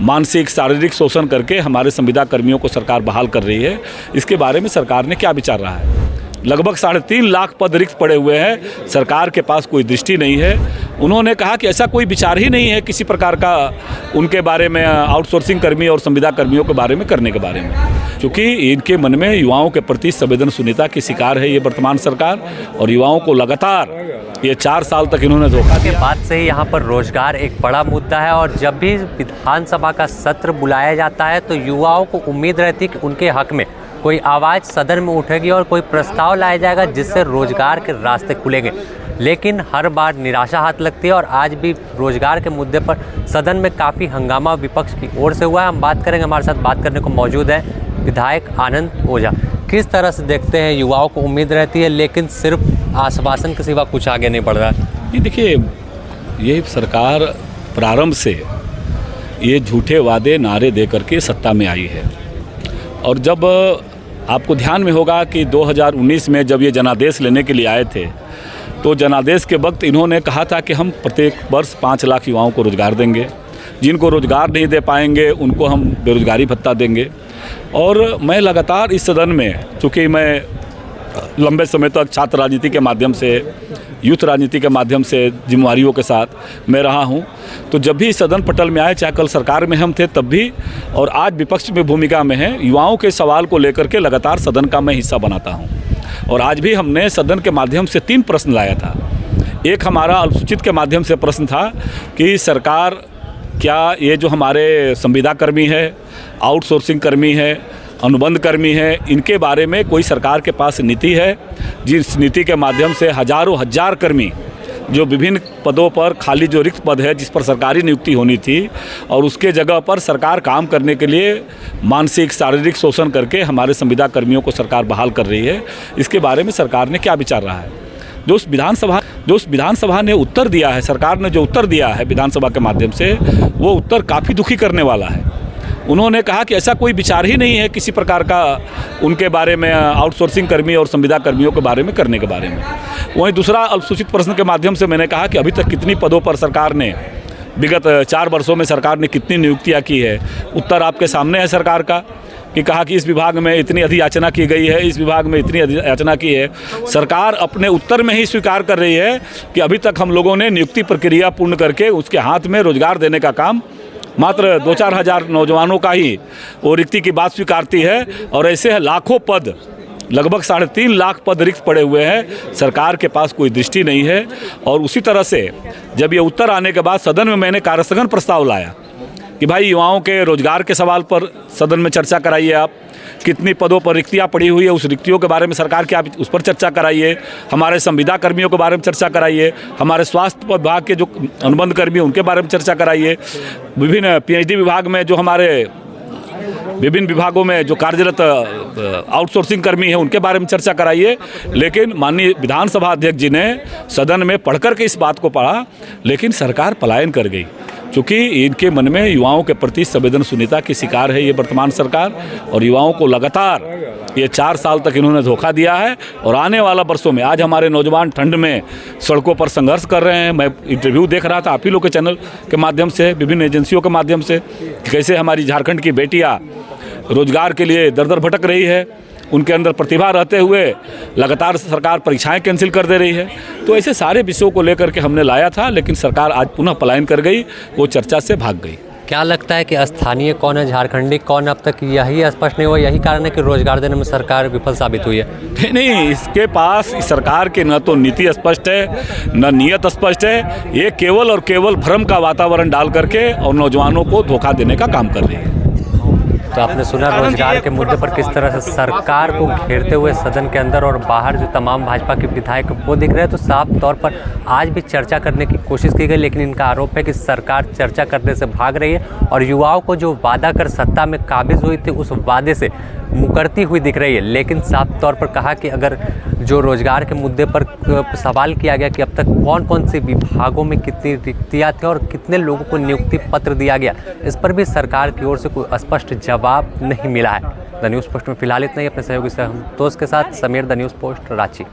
मानसिक शारीरिक शोषण करके हमारे संविदा कर्मियों को सरकार बहाल कर रही है। इसके बारे में सरकार ने क्या विचार रहा है? लगभग 3.5 लाख पद रिक्त पड़े हुए हैं, सरकार के पास कोई दृष्टि नहीं है। उन्होंने कहा कि ऐसा कोई विचार ही नहीं है किसी प्रकार का उनके बारे में, आउटसोर्सिंग कर्मी और संविदा कर्मियों के बारे में करने के बारे में, क्योंकि इनके मन में युवाओं के प्रति संवेदनशीलता की शिकार है ये वर्तमान सरकार। और युवाओं को लगातार ये 4 साल तक इन्होंने धोखा के बाद से ही यहाँ पर रोजगार एक बड़ा मुद्दा है और जब भी विधानसभा का सत्र बुलाया जाता है तो युवाओं को उम्मीद रहती है कि उनके हक में कोई आवाज़ सदन में उठेगी और कोई प्रस्ताव लाया जाएगा जिससे रोजगार के रास्ते खुलेंगे। लेकिन हर बार निराशा हाथ लगती है और आज भी रोजगार के मुद्दे पर सदन में काफ़ी हंगामा विपक्ष की ओर से हुआ है। हम बात करेंगे, हमारे साथ बात करने को मौजूद है विधायक आनंद ओझा। किस तरह से देखते हैं, युवाओं को उम्मीद रहती है लेकिन सिर्फ आश्वासन के सिवा कुछ आगे नहीं बढ़ रहा है? ये देखिए, ये सरकार प्रारंभ से ये झूठे वादे नारे दे करके सत्ता में आई है। और जब आपको ध्यान में होगा कि 2019 में जब ये जनादेश लेने के लिए आए थे तो जनादेश के वक्त इन्होंने कहा था कि हम प्रत्येक वर्ष 5 लाख युवाओं को रोज़गार देंगे, जिनको रोज़गार नहीं दे पाएंगे उनको हम बेरोज़गारी भत्ता देंगे। और मैं लगातार इस सदन में, चूँकि मैं लंबे समय तक छात्र राजनीति के माध्यम से, यूथ राजनीति के माध्यम से जिम्मेवारियों के साथ मैं रहा हूं, तो जब भी सदन पटल में आए, चाहे कल सरकार में हम थे तब भी और आज विपक्ष में भूमिका में है, युवाओं के सवाल को लेकर के लगातार सदन का मैं हिस्सा बनाता हूं। और आज भी हमने सदन के माध्यम से 3 प्रश्न लाया था। एक हमारा अल्पसूचित के माध्यम से प्रश्न था कि सरकार क्या ये जो हमारे संविदा कर्मी है, आउटसोर्सिंग कर्मी है, अनुबंध कर्मी है, इनके बारे में कोई सरकार के पास नीति है जिस नीति के माध्यम से हजारों हजार कर्मी जो विभिन्न पदों पर, खाली जो रिक्त पद है जिस पर सरकारी नियुक्ति होनी थी और उसके जगह पर सरकार काम करने के लिए मानसिक शारीरिक शोषण करके हमारे संविदा कर्मियों को सरकार बहाल कर रही है। इसके बारे में सरकार ने क्या विचार रहा है? जो विधानसभा ने उत्तर दिया है, सरकार ने जो उत्तर दिया है विधानसभा के माध्यम से, वो उत्तर काफ़ी दुखी करने वाला है। उन्होंने कहा कि ऐसा कोई विचार ही नहीं है किसी प्रकार का उनके बारे में, आउटसोर्सिंग कर्मी और संविदा कर्मियों के बारे में करने के बारे में। वहीं दूसरा अल्पसूचित प्रश्न के माध्यम से मैंने कहा कि अभी तक कितनी पदों पर सरकार ने, विगत 4 वर्षों में सरकार ने कितनी नियुक्तियां की है। उत्तर आपके सामने है सरकार का, कि कहा कि इस विभाग में इतनी अधियाचना की गई है, इस विभाग में इतनी अधियाचना की है। सरकार अपने उत्तर में ही स्वीकार कर रही है कि अभी तक हम लोगों ने नियुक्ति प्रक्रिया पूर्ण करके उसके हाथ में रोजगार देने का काम मात्र 2-4 हज़ार नौजवानों का ही वो रिक्ति की बात स्वीकारती है। और ऐसे लाखों पद, लगभग 3.5 लाख पद रिक्त पड़े हुए हैं, सरकार के पास कोई दृष्टि नहीं है। और उसी तरह से जब ये उत्तर आने के बाद सदन में मैंने कार्यस्थगन प्रस्ताव लाया कि भाई युवाओं के रोजगार के सवाल पर सदन में चर्चा कराइए, आप कितनी पदों पर रिक्तियाँ पड़ी हुई है उस रिक्तियों के बारे में सरकार क्या उस पर चर्चा कराइए, हमारे संविदा कर्मियों के बारे में चर्चा कराइए, हमारे स्वास्थ्य विभाग के जो अनुबंध कर्मी हैं उनके बारे में चर्चा कराइए, विभिन्न PhD विभाग में जो हमारे विभिन्न विभागों में जो कार्यरत आउटसोर्सिंग कर्मी हैं उनके बारे में चर्चा कराइए। लेकिन माननीय विधानसभा अध्यक्ष जी ने सदन में पढ़कर के इस बात को पढ़ा, लेकिन सरकार पलायन कर गई, क्योंकि इनके मन में युवाओं के प्रति संवेदनशीलता की शिकार है ये वर्तमान सरकार। और युवाओं को लगातार ये 4 साल तक इन्होंने धोखा दिया है। और आने वाला वर्षों में, आज हमारे नौजवान ठंड में सड़कों पर संघर्ष कर रहे हैं। मैं इंटरव्यू देख रहा था आप ही लोग के चैनल के माध्यम से, विभिन्न एजेंसियों के माध्यम से, कैसे हमारी झारखंड की बेटियाँ रोजगार के लिए दर दर भटक रही है, उनके अंदर प्रतिभा रहते हुए लगातार सरकार परीक्षाएं कैंसिल कर दे रही है। तो ऐसे सारे विषयों को लेकर के हमने लाया था, लेकिन सरकार आज पुनः पलायन कर गई, वो चर्चा से भाग गई। क्या लगता है कि स्थानीय कौन है, झारखंडी कौन, अब तक यही स्पष्ट नहीं हुआ? यही कारण है कि रोजगार देने में सरकार विफल साबित हुई है? नहीं, इसके पास इस सरकार के न तो नीति स्पष्ट है, न नियत स्पष्ट है। ये केवल और केवल भ्रम का वातावरण डाल करके और नौजवानों को धोखा देने का काम कर रही है। तो आपने सुना रोजगार के मुद्दे पर किस तरह से सरकार को घेरते हुए सदन के अंदर और बाहर जो तमाम भाजपा के विधायक वो दिख रहे हैं। तो साफ तौर पर आज भी चर्चा करने की कोशिश की गई, लेकिन इनका आरोप है कि सरकार चर्चा करने से भाग रही है और युवाओं को जो वादा कर सत्ता में काबिज हुई थी उस वादे से मुकरती हुई दिख रही है। लेकिन साफ तौर पर कहा कि अगर जो रोजगार के मुद्दे पर सवाल किया गया कि अब तक कौन कौन से विभागों में कितनी रिक्तियाँ थी और कितने लोगों को नियुक्ति पत्र दिया गया, इस पर भी सरकार की ओर से कोई स्पष्ट जवाब नहीं मिला है। द न्यूज़ पोस्ट में फिलहाल इतना ही। अपने सहयोगी संतोष के साथ Sameer, the news post, Ranchi.